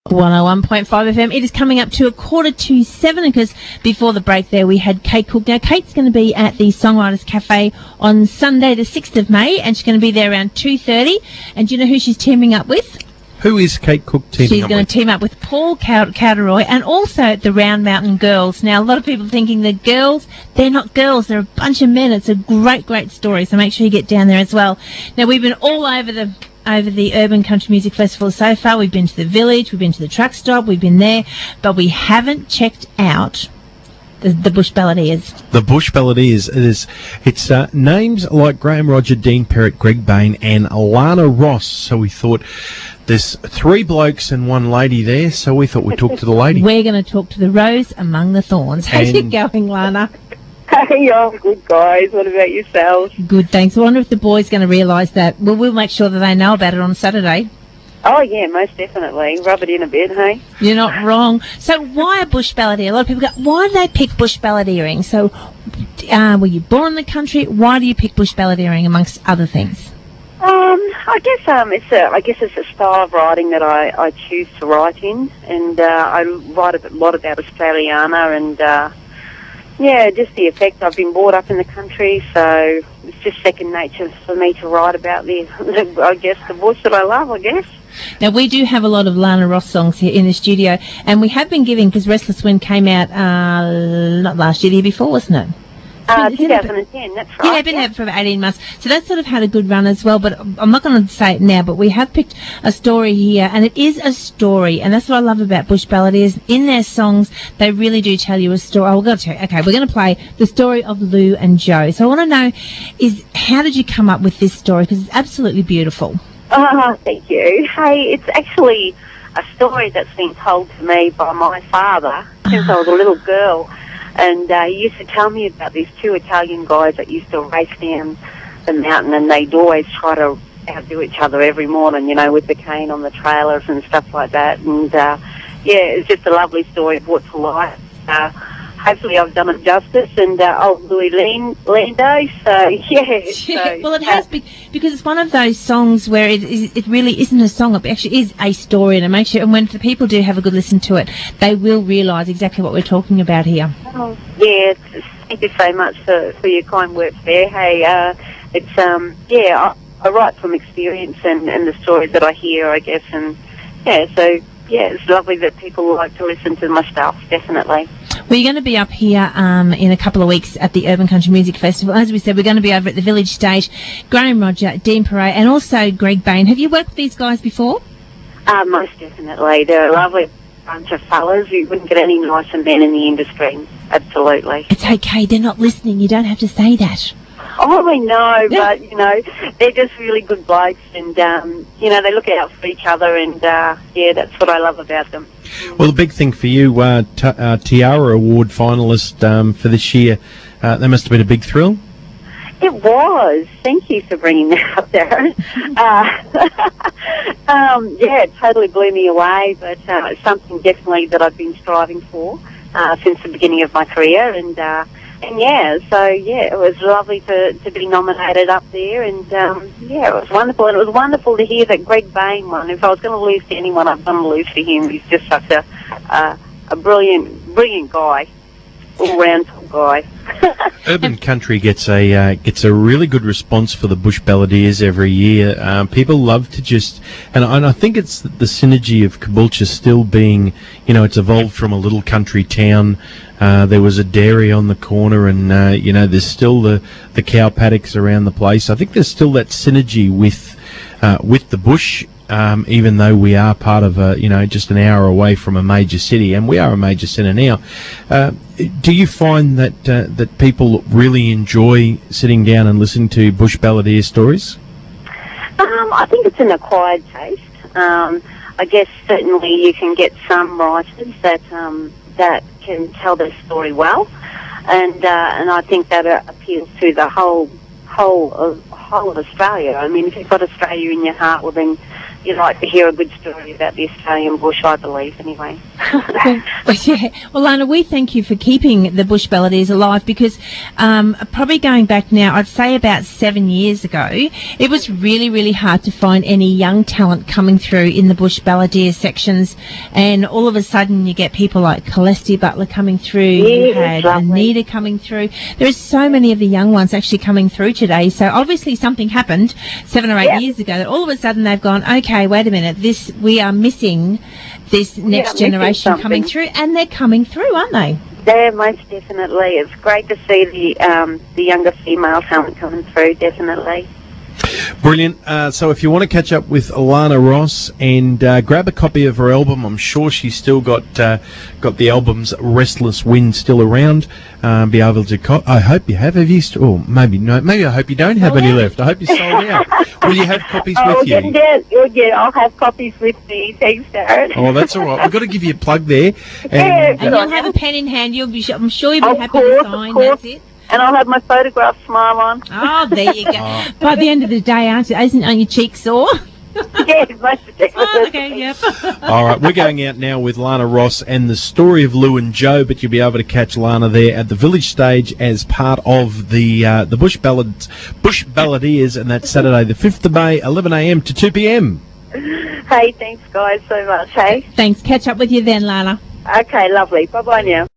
101.5 FM. It is coming up to 6:45, because before the break there we had Kate Cook. Now, Kate's going to be at the Songwriters Cafe on Sunday the 6th of May, and she's going to be there around 2:30. And do you know who she's teaming up with? Who is Kate Cook teaming up with? She's going to team up with Paul Cowderoy and also the Round Mountain Girls. Now, a lot of people thinking the girls, they're not girls, they're a bunch of men. It's a great, great story, so make sure you get down there as well. Now, we've been all over the Urban Country Music Festival so far. We've been to the Village, we've been to the truck stop, we've been there, but we haven't checked out the Bush Balladeers. The Bush Balladeers. It's names like Graham Roger, Dean Perrott, Greg Bain and Lana Ross. So we thought there's three blokes and one lady there, so we thought we'd talk to the lady. We're going to talk to the rose among the thorns. How's it going, Lana? Hey, I'm good, guys. What about yourselves? Good, thanks. I wonder if the boys going to realise that. Well, we'll make sure that they know about it on Saturday. Oh, yeah, most definitely. Rub it in a bit, hey? You're not wrong. So why a bush balladeer? A lot of people go, why do they pick bush balladeering? So were you born in the country? Why do you pick bush balladeering amongst other things? I guess it's a style of writing that I choose to write in, and I write a lot about Australiana and just the effect. I've been brought up in the country, so it's just second nature for me to write about the bush that I love, I guess. Now, we do have a lot of Lana Ross songs here in the studio, and we have been giving, because Restless Wind came out not last year, the year before, wasn't it? 2010, that's right. Yeah, been out for about 18 months. So that's sort of had a good run as well, but I'm not going to say it now, but we have picked a story here, and it is a story, and that's what I love about Bush Balladeers. In their songs, they really do tell you a story. Oh, we're going to tell you. Okay, we're going to play the story of Lou and Joe. So I want to know how did you come up with this story? Because it's absolutely beautiful. Oh, thank you. Hey, it's actually a story that's been told to me by my father since I was a little girl. And he used to tell me about these two Italian guys that used to race down the mountain, and they'd always try to outdo each other every morning, with the cane on the trailers and stuff like that. And, it's just a lovely story brought to life. Hopefully I've done it justice, and old Louis Lando, so, yeah. So, well, it has, because it's one of those songs where it really isn't a song, it actually is a story, and it makes you, and when the people do have a good listen to it, they will realise exactly what we're talking about here. Oh, yeah, thank you so much for your kind words there. Hey, I write from experience and the stories that I hear, I guess, and, so, it's lovely that people like to listen to my stuff, definitely. Well, you're going to be up here in a couple of weeks at the Urban Country Music Festival. As we said, we're going to be over at the Village stage. Graham Roger, Dean Perrott, and also Greg Bain. Have you worked with these guys before? Most definitely. They're a lovely bunch of fellas. You wouldn't get any nicer men in the industry. Absolutely. It's okay. They're not listening. You don't have to say that. Oh, I know, but, they're just really good blokes, and, they look out for each other, and, that's what I love about them. Well, the big thing for you, Tiara Award finalist for this year, that must have been a big thrill. It was. Thank you for bringing that up, Darren. It totally blew me away, but it's something definitely that I've been striving for since the beginning of my career, and it was lovely to be nominated up there, and it was wonderful, and it was wonderful to hear that Greg Bain won. If I was going to lose to anyone, I'm going to lose to him. He's just such a brilliant guy, all-round top guy. Urban Country gets a really good response for the Bush Balladeers every year. People love to just, and I think it's the synergy of Caboolture still being, it's evolved from a little country town. There was a dairy on the corner, and there's still the cow paddocks around the place. I think there's still that synergy with the bush. Even though we are part of just an hour away from a major city, and we are a major centre now, do you find that people really enjoy sitting down and listening to Bush Balladeer stories? I think it's an acquired taste. I guess certainly you can get some writers that can tell their story well, and I think that appeals to the whole of Australia. I mean, if you've got Australia in your heart, well then you like to hear a good story about the Australian bush, I believe, anyway. Yeah. Well, Lana, we thank you for keeping the Bush Balladeers alive because probably going back now, I'd say about 7 years ago, it was really, really hard to find any young talent coming through in the Bush Balladeer sections. And all of a sudden you get people like Celeste Butler coming through. You had Anita coming through. There are so many of the young ones actually coming through today. So obviously something happened 7 or 8 years ago that all of a sudden they've gone, okay, wait a minute, we are missing this next generation coming through, and they're coming through, aren't they? Yeah, most definitely. It's great to see the younger female talent coming through, definitely. Brilliant. So if you want to catch up with Lana Ross and grab a copy of her album, I'm sure she's still got the album's Restless Wind still around. Be able to. I hope you have. Have you? Maybe no. Maybe I hope you don't have any left. I hope you sold out. Will you have copies with you? Yeah, I'll have copies with me. Thanks, Darren. Oh, that's all right. We've got to give you a plug there. And you'll have a pen in hand. I'm sure you'll be happy to sign. That's it. And I'll have my photograph smile on. Oh, there you go. By the end of the day, aren't your cheeks sore? Yeah, most definitely. Oh, okay, yep. All right, we're going out now with Lana Ross and the story of Lou and Joe, but you'll be able to catch Lana there at the Village Stage as part of the Bush Balladeers, and that's Saturday the 5th of May, 11 a.m. to 2 p.m. Hey, thanks, guys, so much, hey? Thanks. Catch up with you then, Lana. Okay, lovely. Bye-bye now.